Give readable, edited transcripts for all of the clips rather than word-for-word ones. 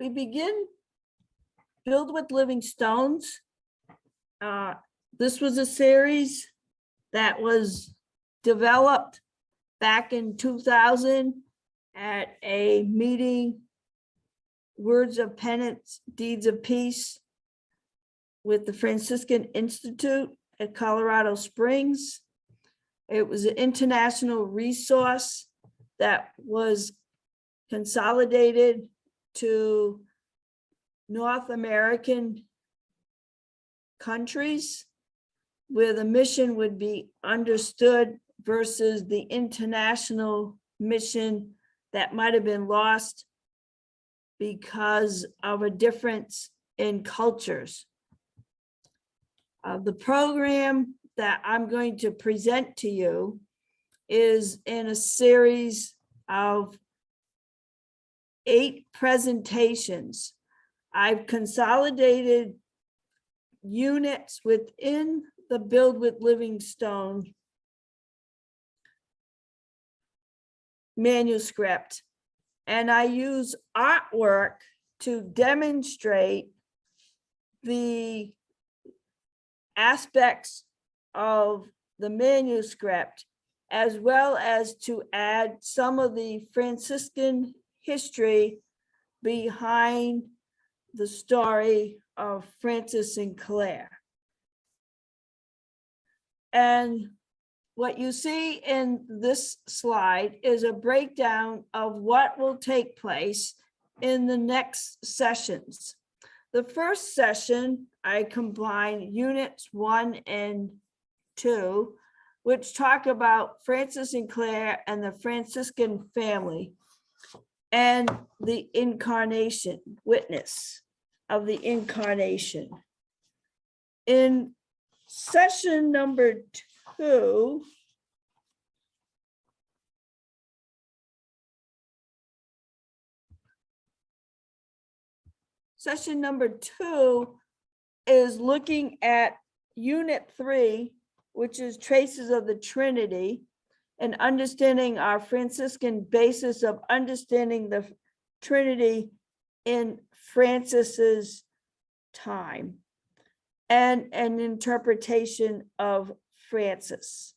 we begin Build with Living Stones. This was a series that was developed back in 2000 at a meeting, Words of Penance, Deeds of Peace, with the Franciscan Institute at Colorado Springs. It was an international resource that was consolidated to North American countries where the mission would be understood versus the international mission that might have been lost because of a difference in cultures. The program that I'm going to present to you is in a series of 8 presentations. I've consolidated units within the Build with Living Stone manuscript, and I use artwork to demonstrate the aspects of the manuscript, as well as to add some of the Franciscan history behind the story of Francis and Clare. And what you see in this slide is a breakdown of what will take place in the next sessions. The first session, I combine units 1 and 2, which talk about Francis and Clare and the Franciscan family and the incarnation, witness of the incarnation. In session number 2, session number 2 is looking at unit 3, which is traces of the Trinity, and understanding our Franciscan basis of understanding the Trinity in Francis's time, and an interpretation of Francis'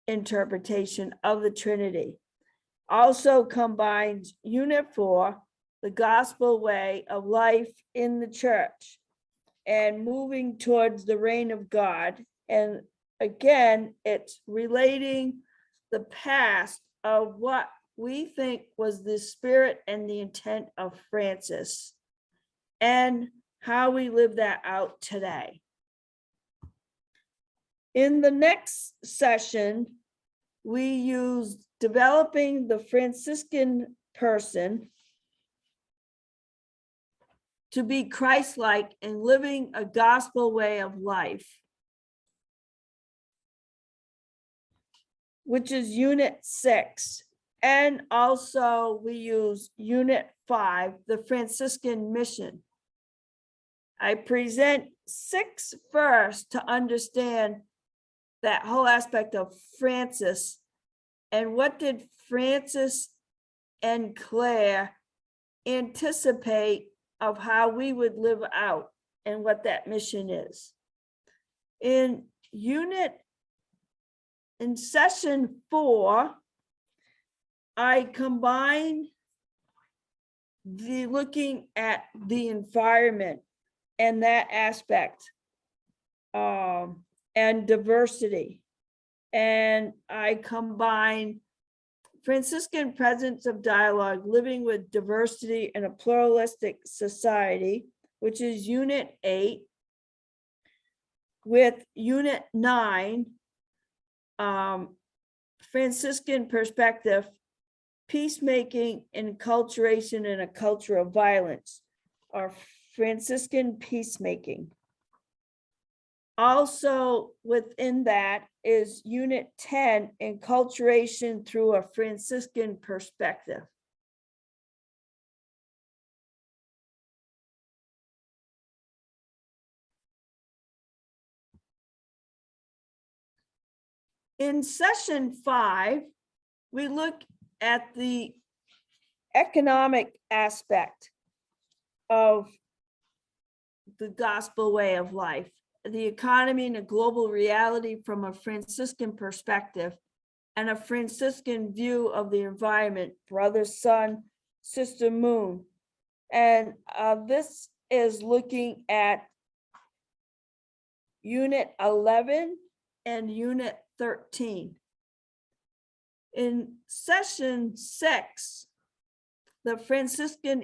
interpretation of the Trinity. Also combines unit 4, the gospel way of life in the church and moving towards the reign of God. And again, it's relating the past of what we think was the spirit and the intent of Francis and how we live that out today. In the next session, we use developing the Franciscan person to be Christ-like and living a gospel way of life, which is unit 6. And also we use unit 5, the Franciscan mission. I present 6 first to understand that whole aspect of Francis and what did Francis and Clare anticipate of how we would live out and what that mission is. In session 4, I combine the looking at the environment and that aspect and diversity. And I combine Franciscan presence of dialogue, living with diversity in a pluralistic society, which is unit 8, with unit 9, Franciscan perspective, peacemaking and enculturation in a culture of violence, or Franciscan peacemaking. Also within that is unit 10, enculturation through a Franciscan perspective. In session 5, we look at the economic aspect of the gospel way of life, the economy and a global reality from a Franciscan perspective, and a Franciscan view of the environment, brother, sun, sister, moon. And this is looking at Unit 11 and Unit 13. In Session 6, the Franciscan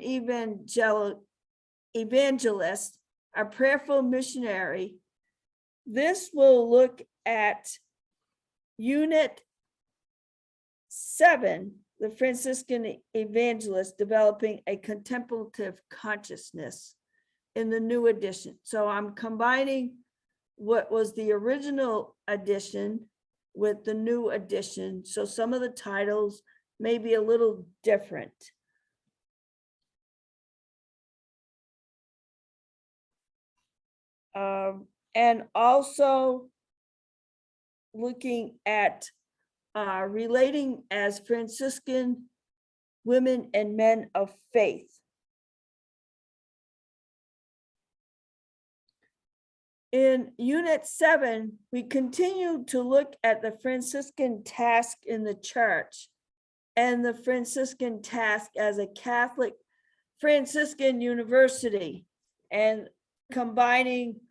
evangelist, a prayerful missionary, this will look at Unit 7, the Franciscan evangelist developing a contemplative consciousness in the new edition. So I'm combining what was the original edition with the new edition. So some of the titles may be a little different. And also looking at relating as Franciscan women and men of faith. In Unit 7, we continue to look at the Franciscan task in the church and the Franciscan task as a Catholic Franciscan university, and combining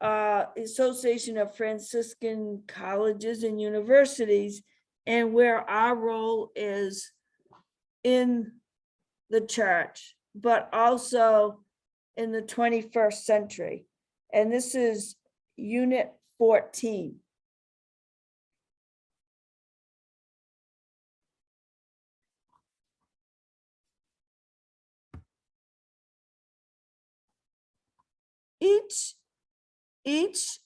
Association of Franciscan Colleges and Universities, and where our role is in the church, but also in the 21st century. And this is Unit 14. Each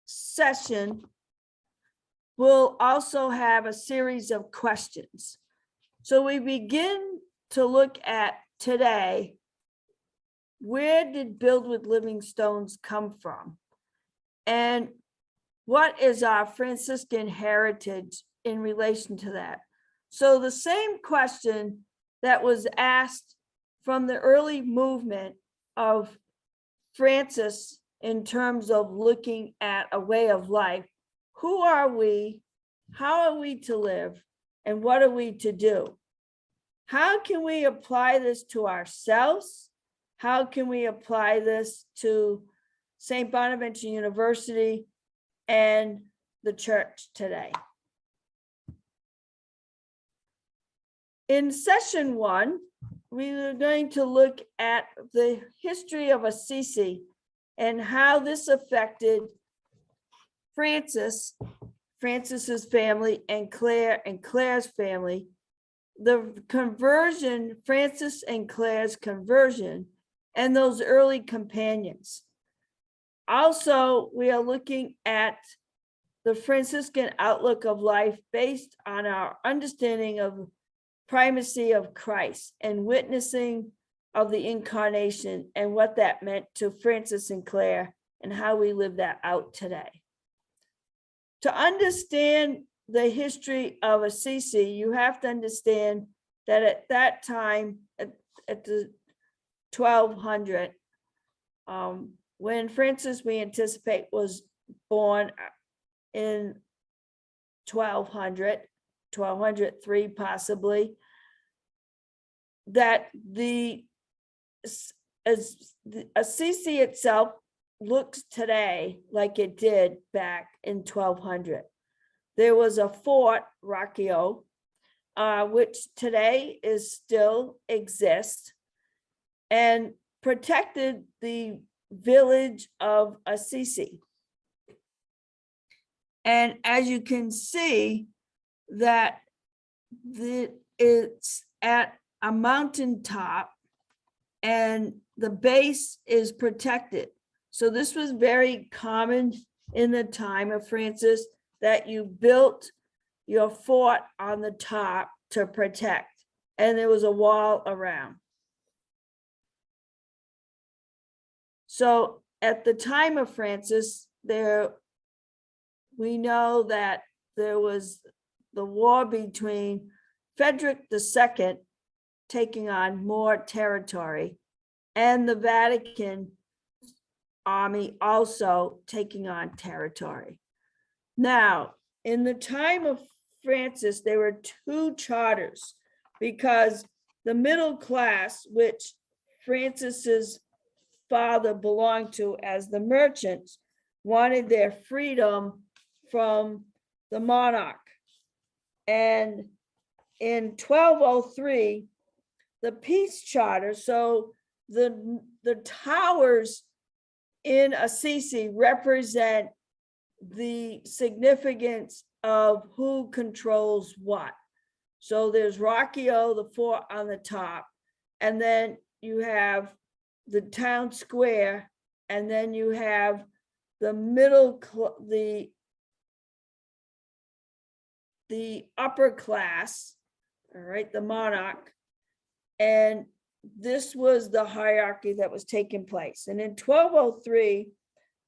session will also have a series of questions. So we begin to look at today, where did Build with Living Stones come from? And what is our Franciscan heritage in relation to that? So the same question that was asked from the early movement of Francis in terms of looking at a way of life. Who are we? How are we to live? And what are we to do? How can we apply this to ourselves? How can we apply this to St. Bonaventure University and the church today? In Session 1, we are going to look at the history of Assisi and how this affected Francis's family and Claire's family, the conversion, Francis and Claire's conversion, and those early companions. Also, we are looking at the Franciscan outlook of life based on our understanding of primacy of Christ and witnessing of the incarnation and what that meant to Francis and Claire and how we live that out today. To understand the history of Assisi, you have to understand that at that time, at the 1200, when Francis, we anticipate, was born in 1200, 1203 possibly, that the Assisi itself looks today like it did back in 1200. There was a fort, Raccio, which today is still exists and protected the village of Assisi. And as you can see, that it's at a mountaintop and the base is protected. So this was very common in the time of Francis, that you built your fort on the top to protect, and there was a wall around. So at the time of Francis, we know that there was the war between Frederick II taking on more territory, and the Vatican army also taking on territory. Now, in the time of Francis, there were two charters because the middle class, which Francis's father belonged to as the merchants, wanted their freedom from the monarch. And in 1203, the peace charter, so the towers in Assisi represent the significance of who controls what. So there's Rocchio, the fort on the top, and then you have the town square, and then you have the the upper class, all right, the monarch, and this was the hierarchy that was taking place. And in 1203,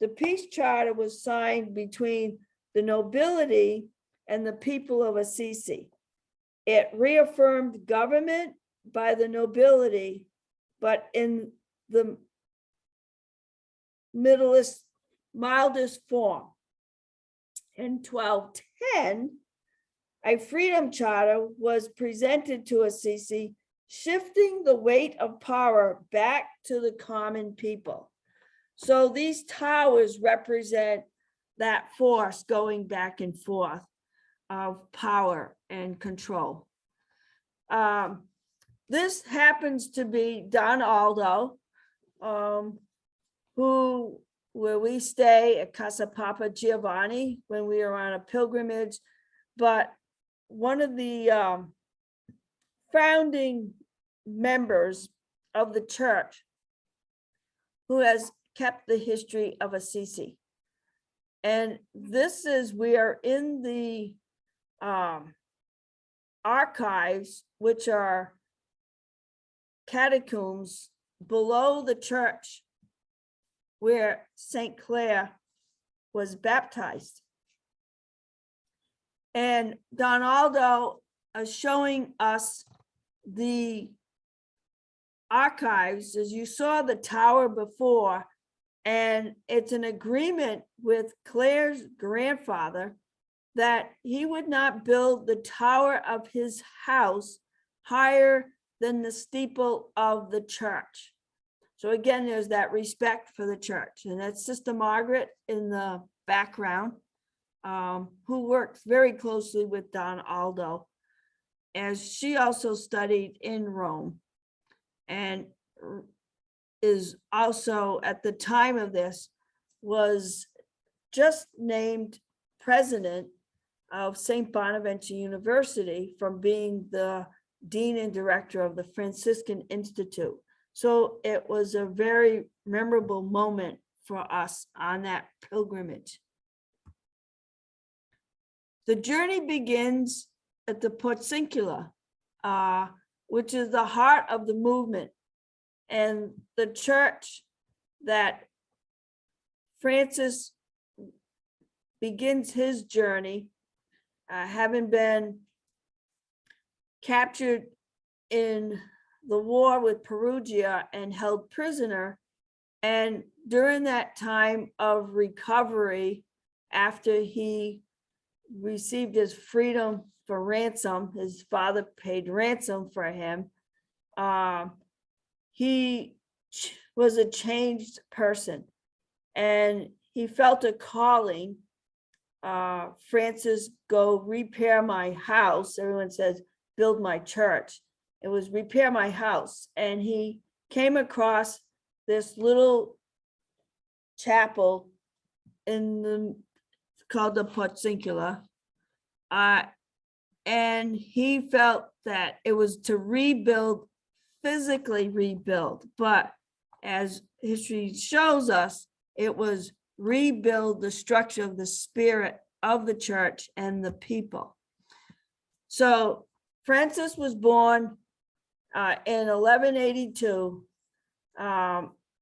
the peace charter was signed between the nobility and the people of Assisi. It reaffirmed government by the nobility, but in the mildest form. In 1210, a freedom charter was presented to Assisi, shifting the weight of power back to the common people. So these towers represent that force going back and forth of power and control. This happens to be Don Aldo, where we stay at Casa Papa Giovanni when we are on a pilgrimage, but one of the founding members of the church who has kept the history of Assisi. And this is, we are in the archives, which are catacombs below the church where St. Clare was baptized. And Don Aldo is showing us the archives, as you saw the tower before, and it's an agreement with Clare's grandfather that he would not build the tower of his house higher than the steeple of the church. So again, there's that respect for the church, and that's Sister Margaret in the background, who works very closely with Don Aldo, as she also studied in Rome and is also, at the time of this, was just named president of St. Bonaventure University from being the dean and director of the Franciscan Institute. So it was a very memorable moment for us on that pilgrimage. The journey begins at the Portiuncula, which is the heart of the movement, and the church that Francis begins his journey, having been captured in the war with Perugia and held prisoner. And during that time of recovery, after he received his freedom for ransom, his father paid ransom for him, he was a changed person, and he felt a calling. Francis, go repair my house. Everyone says, build my church. It was repair my house. And he came across this little chapel called the Portiuncula. And he felt that it was to rebuild, physically rebuild, but as history shows us, it was rebuild the structure of the spirit of the church and the people. So Francis was born in 1182,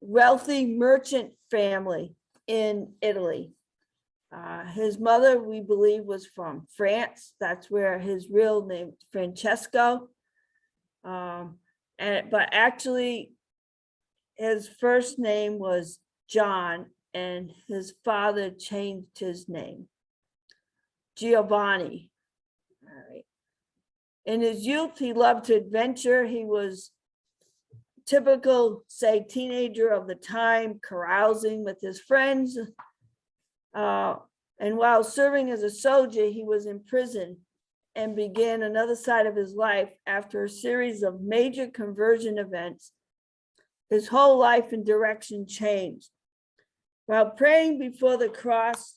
wealthy merchant family in Italy. His mother, we believe, was from France. That's where his real name, Francesco. but actually his first name was John, and his father changed his name, Giovanni. All right. In his youth, he loved to adventure. He was typical, say, teenager of the time, carousing with his friends. And while serving as a soldier, he was in prison and began another side of his life after a series of major conversion events. His whole life and direction changed. While praying before the cross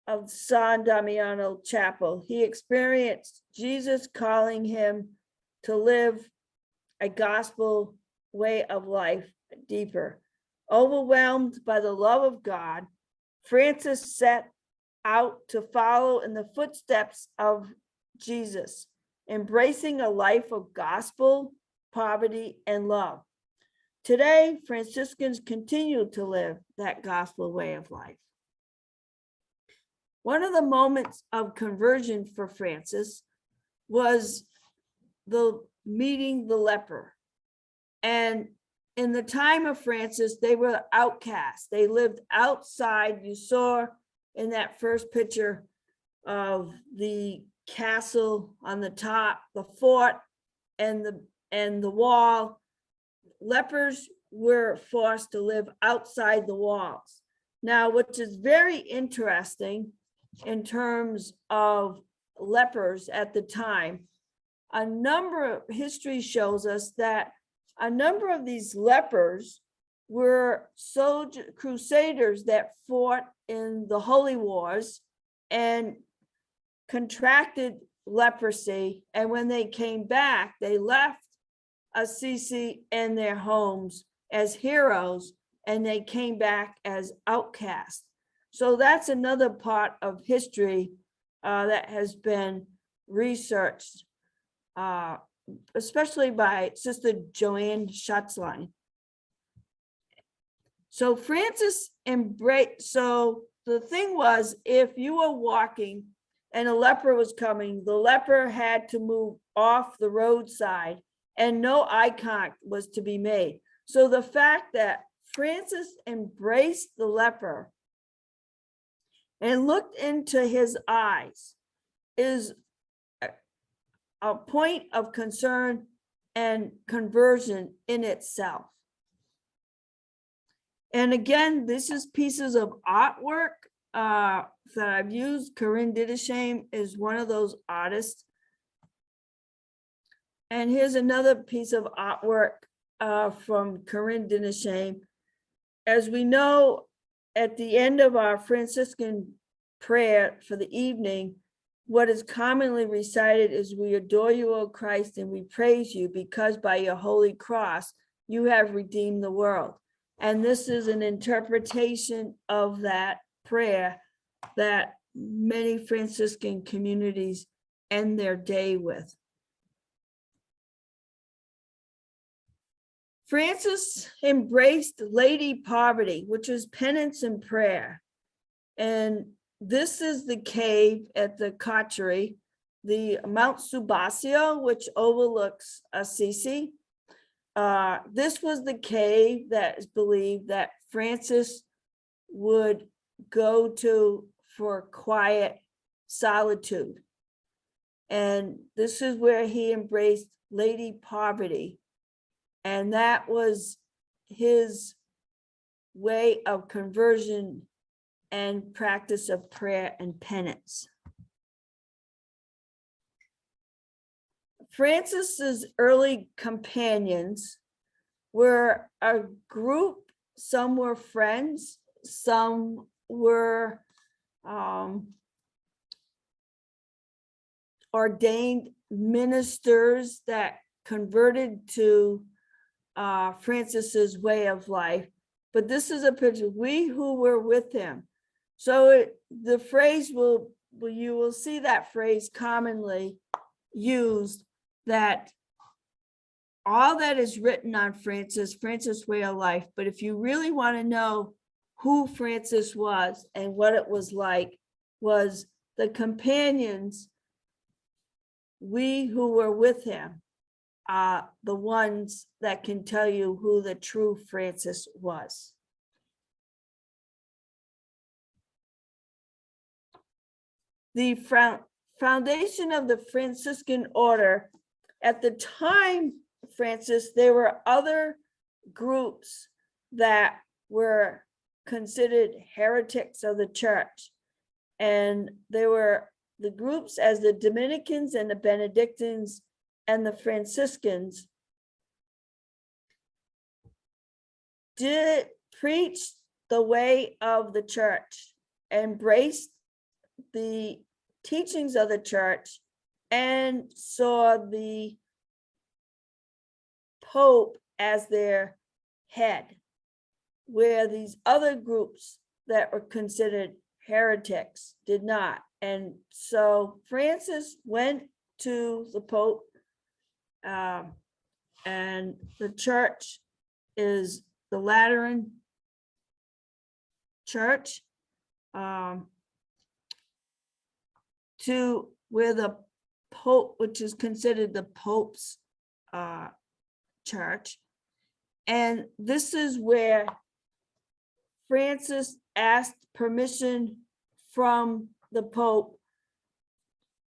of San Damiano Chapel, he experienced Jesus calling him to live a gospel way of life deeper. Overwhelmed by the love of God, Francis set out to follow in the footsteps of Jesus, embracing a life of gospel, poverty, and love. Today, Franciscans continue to live that gospel way of life. One of the moments of conversion for Francis was the meeting the leper. And in the time of Francis, they were outcasts. They lived outside. You saw in that first picture of the castle on the top, the fort, and the wall. Lepers were forced to live outside the walls. Now, which is very interesting in terms of lepers at the time, a number of history shows us that a number of these lepers were crusaders that fought in the Holy Wars and contracted leprosy. And when they came back, they left Assisi and their homes as heroes, and they came back as outcasts. So that's another part of history that has been researched, especially by Sister Joanne Schatzline. So Francis embraced, so the thing was, if you were walking and a leper was coming, the leper had to move off the roadside and no eye contact was to be made. So the fact that Francis embraced the leper and looked into his eyes is a point of concern and conversion in itself. And again, this is pieces of artwork that I've used. Corinne Dideshame is one of those artists. And here's another piece of artwork from Corinne Dideshame. As we know, at the end of our Franciscan prayer for the evening, what is commonly recited is, "We adore you, O Christ, and we praise you because by your holy cross, you have redeemed the world." And this is an interpretation of that prayer that many Franciscan communities end their day with. Francis embraced Lady Poverty, which is penance and prayer. And this is the cave at the Cottery, the Mount Subasio, which overlooks Assisi. This was the cave that is believed that Francis would go to for quiet solitude. And this is where he embraced Lady Poverty. And that was his way of conversion and practice of prayer and penance. Francis's early companions were a group. Some were friends, some were ordained ministers that converted to Francis's way of life. But this is a picture, "We who were with him." So the phrase you will see that phrase commonly used, that all that is written on Francis' way of life. But if you really want to know who Francis was and what it was like, was the companions, "We who were with him." are the ones that can tell you who the true Francis was. The foundation of the Franciscan order, at the time, Francis, there were other groups that were considered heretics of the church. And there were the groups as the Dominicans and the Benedictines and the Franciscans did preach the way of the church, embraced the teachings of the church, and saw the Pope as their head, where these other groups that were considered heretics did not. And so Francis went to the Pope, and the church is the Lateran Church, to where the Pope, which is considered the Pope's church. And this is where Francis asked permission from the Pope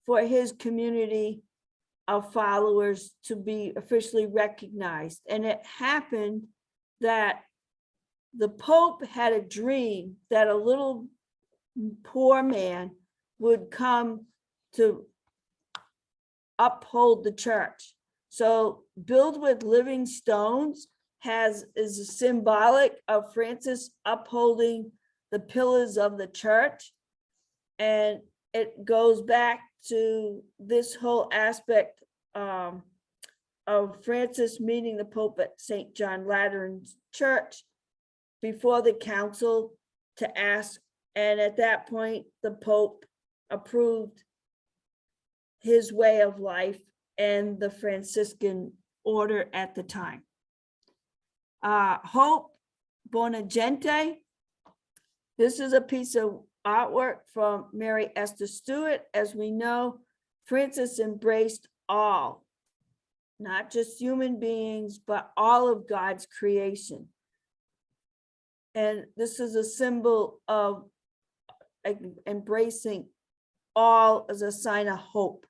for his community of followers to be officially recognized. And it happened that the Pope had a dream that a little poor man would come to uphold the church. So Build with Living Stones is symbolic of Francis upholding the pillars of the church. And it goes back to this whole aspect of Francis meeting the Pope at St. John Lateran's Church before the council to ask. And at that point, the Pope approved his way of life and the Franciscan order at the time. Hope Bonagente. This is a piece of artwork from Mary Esther Stewart. As we know, Francis embraced all, not just human beings, but all of God's creation. And this is a symbol of embracing all as a sign of hope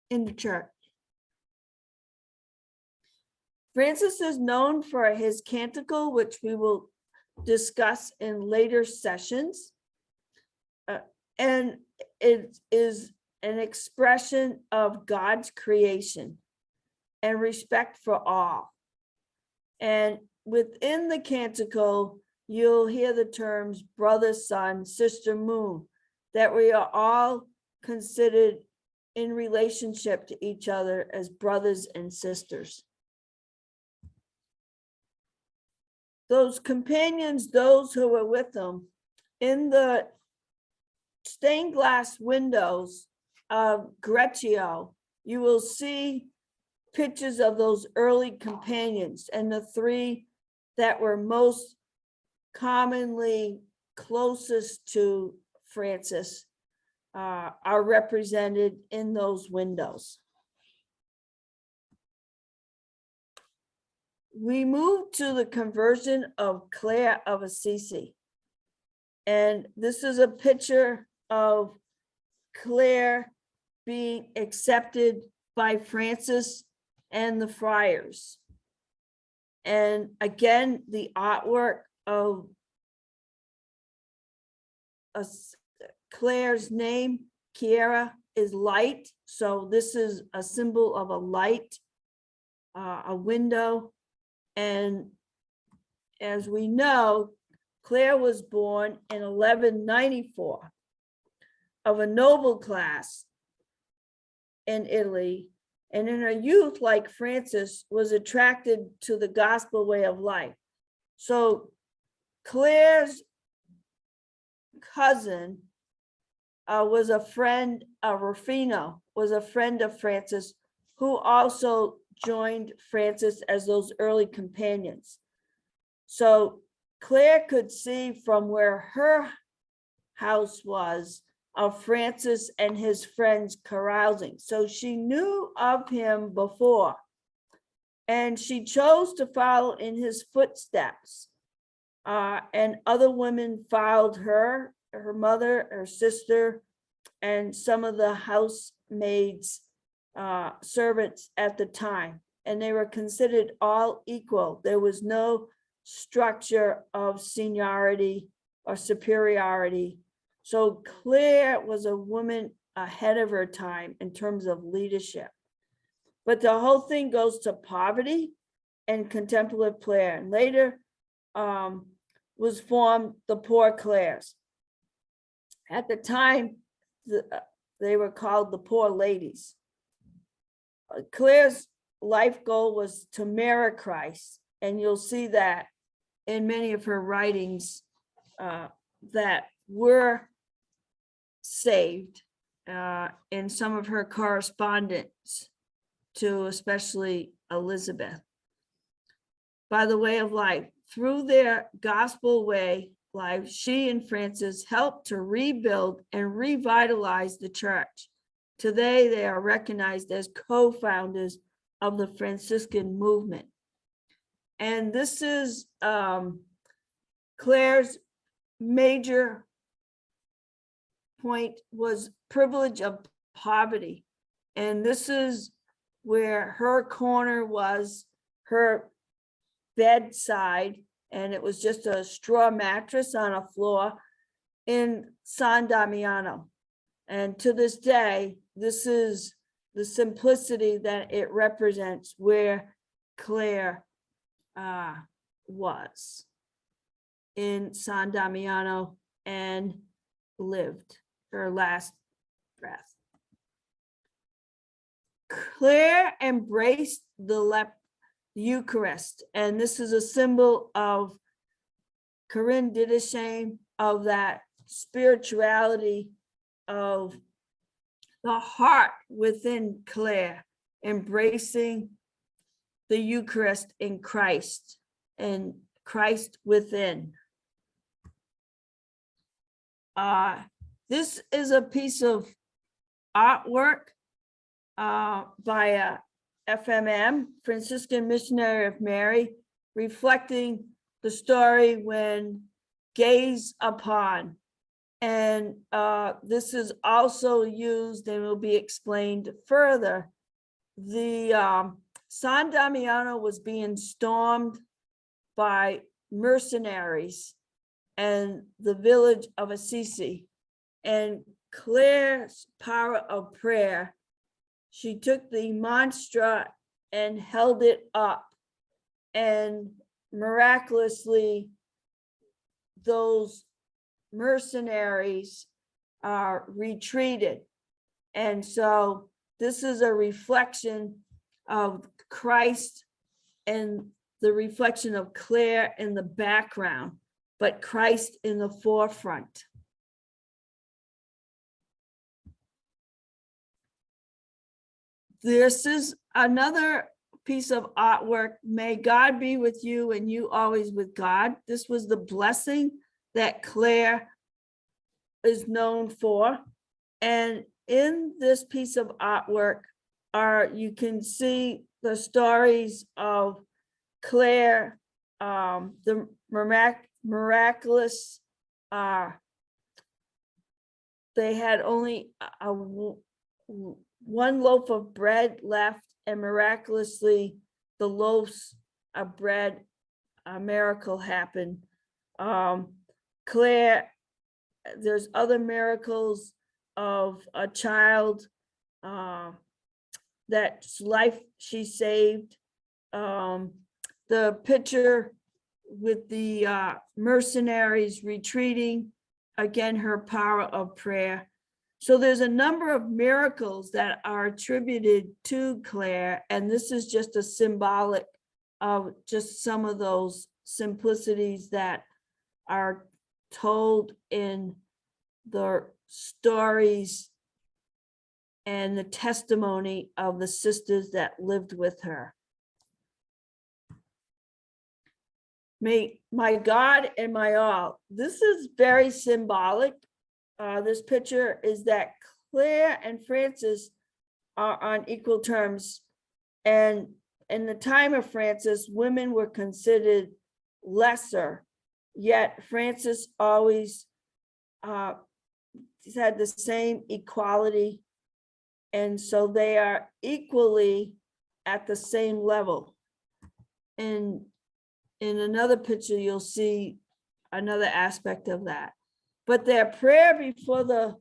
in the church. Francis is known for his canticle, which we will discuss in later sessions. And it is an expression of God's creation and respect for all. And within the canticle, you'll hear the terms brother, sun, sister, moon, that we are all considered in relationship to each other as brothers and sisters. Those companions, those who were with them, in the stained glass windows of Greccio, you will see pictures of those early companions, and the three that were most commonly closest to Francis are represented in those windows. We move to the conversion of Clare of Assisi. And this is a picture of Clare being accepted by Francis and the friars. And again, the artwork of Clare's name, Chiara, is light. So this is a symbol of a light, a window. And as we know, Clare was born in 1194 of a noble class in Italy, and in her youth, like Francis, was attracted to the gospel way of life. So Clare's cousin was a friend, Rufino was a friend of Francis, who also joined Francis as those early companions. So Clare could see from where her house was of Francis and his friends carousing. So she knew of him before. and she chose to follow in his footsteps. And other women followed her mother, her sister, and some of the housemaids, servants at the time. And they were considered all equal. There was no structure of seniority or superiority. So Clare was a woman ahead of her time in terms of leadership. But the whole thing goes to poverty and contemplative prayer. And later was formed the Poor Clares. At the time, they were called the Poor Ladies. Clare's life goal was to mirror Christ, and you'll see that in many of her writings that were saved in some of her correspondence to especially Elizabeth. By the way of life, through their gospel way life, she and Francis helped to rebuild and revitalize the church. Today, they are recognized as co-founders of the Franciscan movement. And this is Clare's major point was privilege of poverty. And this is where her corner was her bedside, and it was just a straw mattress on a floor in San Damiano. And to this day, this is the simplicity that it represents where Clare was in San Damiano and lived her last breath. Clare embraced the Eucharist, and this is a symbol of Corinne Didashame, of that spirituality of the heart within Clare, embracing the Eucharist in Christ and Christ within. This is a piece of artwork by a FMM, Franciscan Missionary of Mary, reflecting the story when gaze upon. And this is also used and will be explained further. The San Damiano was being stormed by mercenaries and the village of Assisi. And Clare's power of prayer, she took the monstra and held it up, and miraculously those mercenaries retreated. And so this is a reflection of Christ and the reflection of Clare in the background, but Christ in the forefront. This is another piece of artwork. May God be with you and you always with God. This was the blessing that Clare is known for. And in this piece of artwork you can see the stories of Clare, the miraculous, they had only one loaf of bread left, and miraculously the loaves of bread, a miracle happened. Clare, there's other miracles of a child that's life she saved. The picture with the mercenaries retreating, again, her power of prayer. So there's a number of miracles that are attributed to Clare, and this is just a symbolic of just some of those simplicities that are told in the stories and the testimony of the sisters that lived with her. May my God and my all. This is very symbolic. This picture is that Clare and Francis are on equal terms, and in the time of Francis, women were considered lesser, yet Francis always had the same equality. And so they are equally at the same level. And in another picture, you'll see another aspect of that. But their prayer before the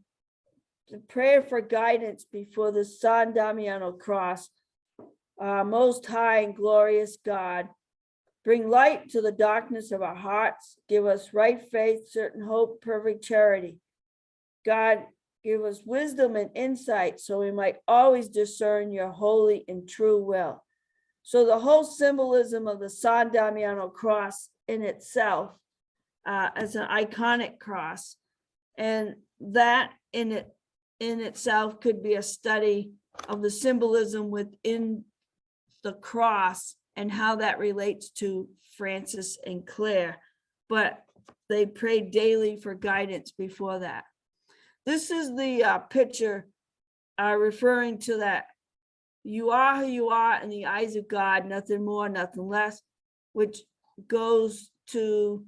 prayer for guidance before the San Damiano cross, most high and glorious God, bring light to the darkness of our hearts, give us right faith, certain hope, perfect charity. God, give us wisdom and insight so we might always discern your holy and true will. So the whole symbolism of the San Damiano cross in itself as an iconic cross, and that in itself could be a study of the symbolism within the cross and how that relates to Francis and Clare, but they prayed daily for guidance before that. This is the picture referring to that you are who you are in the eyes of God, nothing more, nothing less, which goes to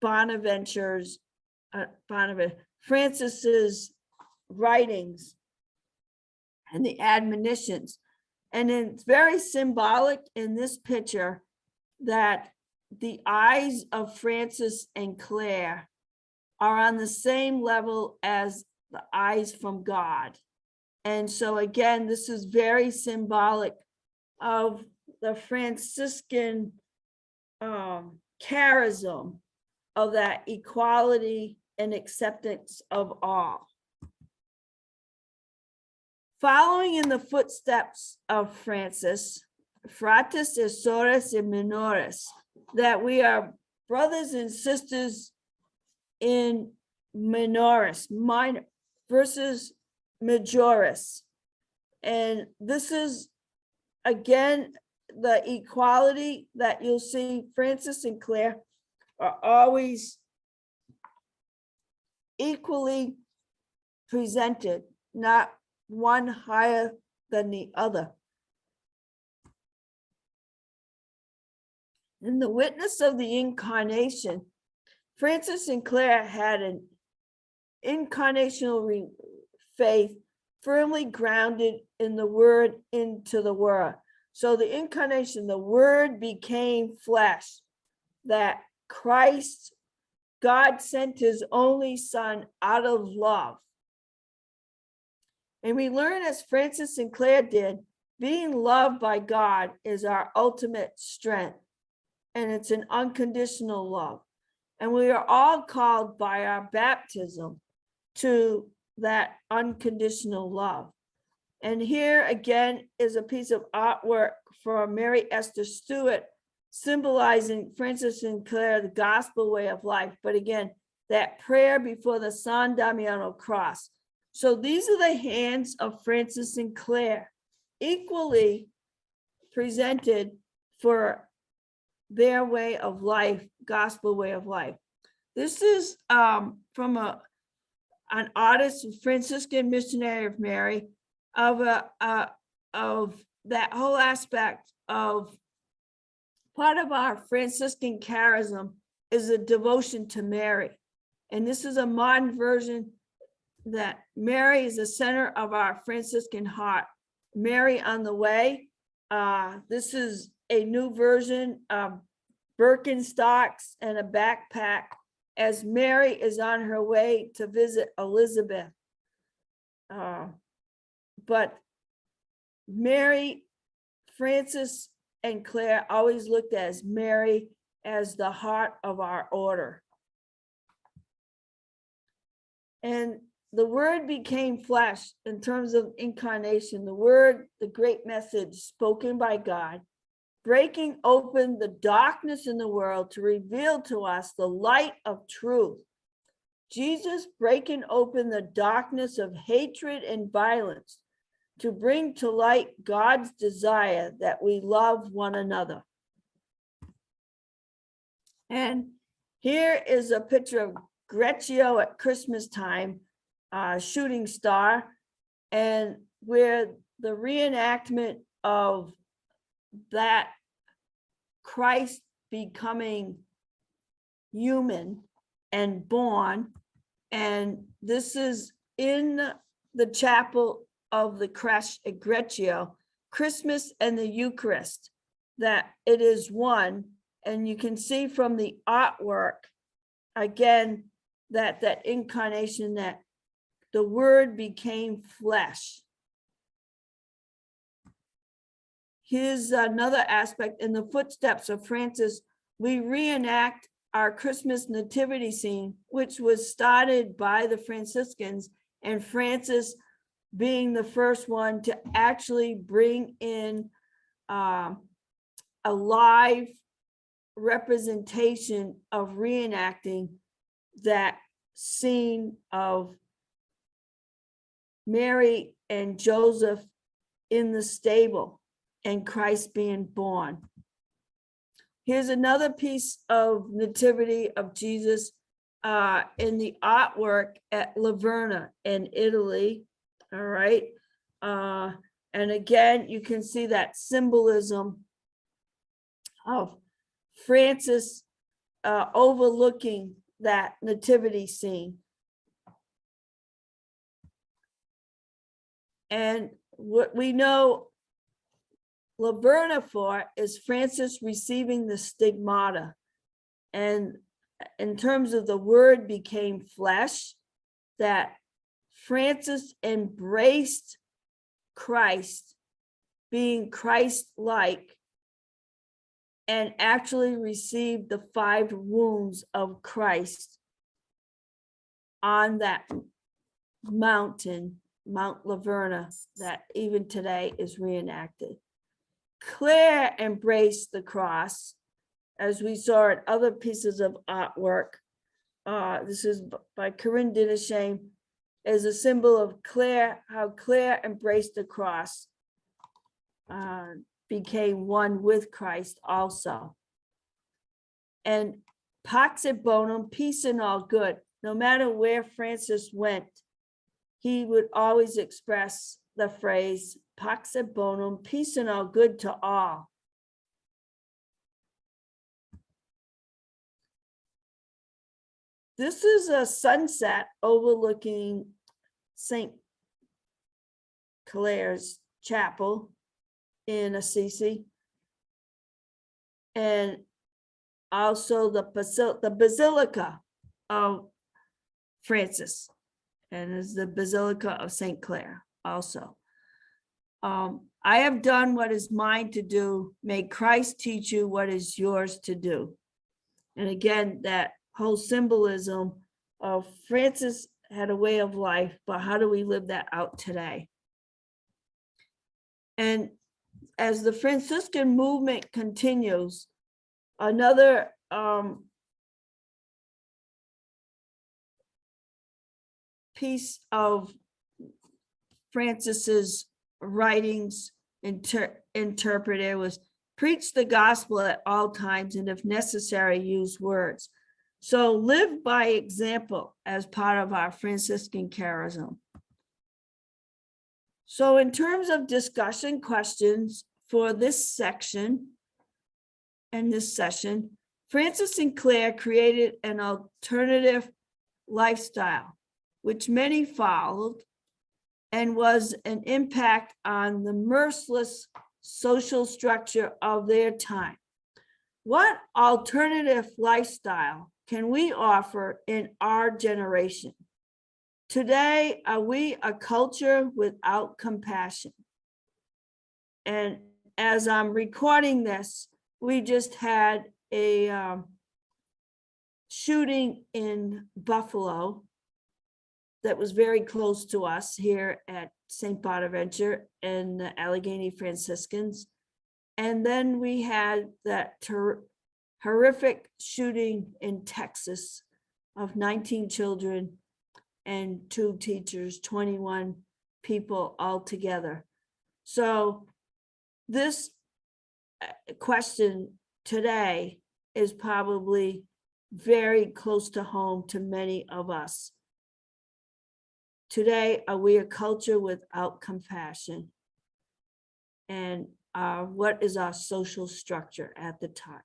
Bonaventure's Francis's writings and the admonitions. And it's very symbolic in this picture that the eyes of Francis and Clare are on the same level as the eyes from God. And so again, this is very symbolic of the Franciscan charism of that equality and acceptance of all. Following in the footsteps of Francis, fratres et sores et minores, that we are brothers and sisters in minoris, minor versus majoris. And this is, again, the equality that you'll see Francis and Clare are always equally presented, not one higher than the other. In the witness of the incarnation, Francis and Clare had an incarnational faith firmly grounded in the word into the world. So the incarnation, the word became flesh, that Christ, God sent his only son out of love. And we learn, as Francis and Clare did, being loved by God is our ultimate strength. And it's an unconditional love. And we are all called by our baptism to that unconditional love. And here again is a piece of artwork for Mary Esther Stewart, symbolizing Francis and Clare, the gospel way of life. But again, that prayer before the San Damiano cross. So these are the hands of Francis and Clare, equally presented for their way of life, gospel way of life. This is from an artist, Franciscan missionary of Mary, of that whole aspect of part of our Franciscan charism is a devotion to Mary. And this is a modern version that Mary is the center of our Franciscan heart. Mary on the way. This is a new version of Birkenstocks and a backpack as Mary is on her way to visit Elizabeth. But Mary, Francis, and Clare always looked at Mary as the heart of our order. And the word became flesh in terms of incarnation, the word, the great message spoken by God, breaking open the darkness in the world to reveal to us the light of truth. Jesus breaking open the darkness of hatred and violence to bring to light God's desire that we love one another. And here is a picture of Greccio at Christmas time, shooting star. And where the reenactment of that Christ becoming human and born, and this is in the chapel of the Creche Egregio, Christmas and the Eucharist, that it is one. And you can see from the artwork, again, that incarnation, that the Word became flesh. Here's another aspect. In the footsteps of Francis, we reenact our Christmas nativity scene, which was started by the Franciscans, and Francis being the first one to actually bring in a live representation of reenacting that scene of Mary and Joseph in the stable and Christ being born. Here's another piece of nativity of Jesus in the artwork at Laverna in Italy. All right. And again, you can see that symbolism of Francis overlooking that nativity scene. And what we know Laverna for is Francis receiving the stigmata. And in terms of the Word became flesh, that Francis embraced Christ, being Christ-like, and actually received the 5 wounds of Christ on that mountain, Mount Laverna, that even today is reenacted. Claire embraced the cross, as we saw in other pieces of artwork. This is by Corinne Dineshame, as a symbol of Claire, how Claire embraced the cross, became one with Christ also. And Pax et Bonum, peace and all good. No matter where Francis went, he would always express the phrase Pax et Bonum, peace and all good to all. This is a sunset overlooking St. Clare's Chapel in Assisi, and also the Basilica of Francis, and is the Basilica of St. Clare also. I have done what is mine to do. May Christ teach you what is yours to do. And again, that whole symbolism of Francis had a way of life, but how do we live that out today? And as the Franciscan movement continues, another piece of Francis's writings interpreted was preach the gospel at all times, and if necessary, use words. So live by example as part of our Franciscan charism. So in terms of discussion questions for this section and this session, Francis and Clare created an alternative lifestyle, which many followed, and was an impact on the merciless social structure of their time. What alternative lifestyle can we offer in our generation? Today, are we a culture without compassion? And as I'm recording this, we just had a shooting in Buffalo that was very close to us here at St. Bonaventure and the Allegheny Franciscans. And then we had that horrific shooting in Texas of 19 children and 2 teachers, 21 people altogether. So this question today is probably very close to home to many of us. today, are we a culture without compassion? And what is our social structure at the time?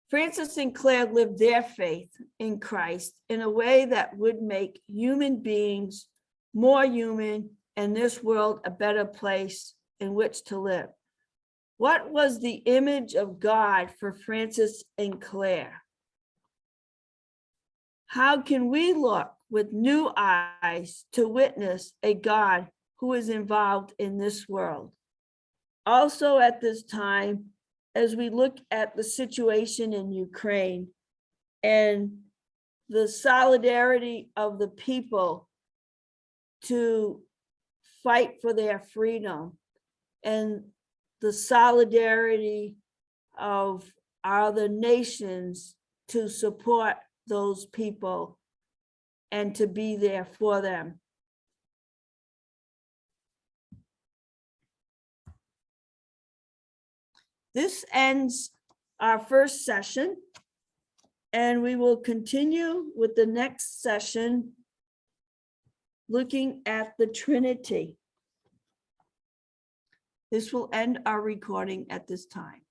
Francis and Claire lived their faith in Christ in a way that would make human beings more human and this world a better place in which to live. What was the image of God for Francis and Claire? How can we look with new eyes to witness a God who is involved in this world? Also at this time, as we look at the situation in Ukraine and the solidarity of the people to fight for their freedom and the solidarity of other nations to support those people and to be there for them. This ends our first session, and we will continue with the next session looking at the Trinity. This will end our recording at this time.